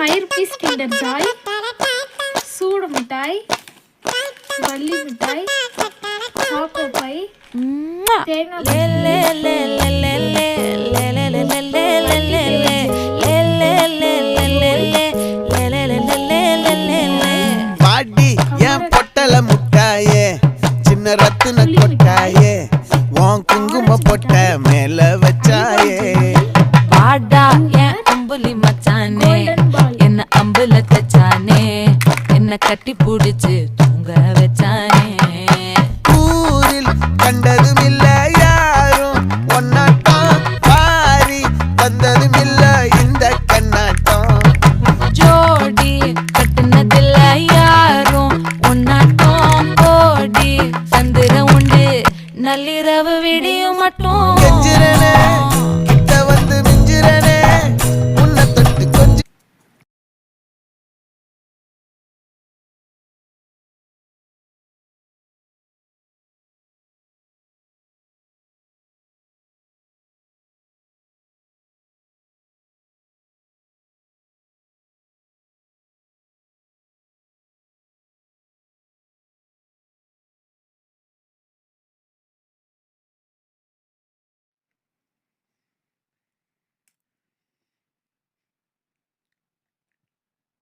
Fire piece kinder Joy, சூடு மிட்டாய், வள்ளி மிட்டாய், சாக்கோ பை, பாடி என் பொட்டல முட்டாயே, சின்ன ரத்தின கொட்டாயே, உன் குங்கும பொட்ட மேல வச்சாயே. பாடா என் அம்புலி மச்சானே, என்ன அம்புல தச்சானே, என்ன கட்டி புடிச்சு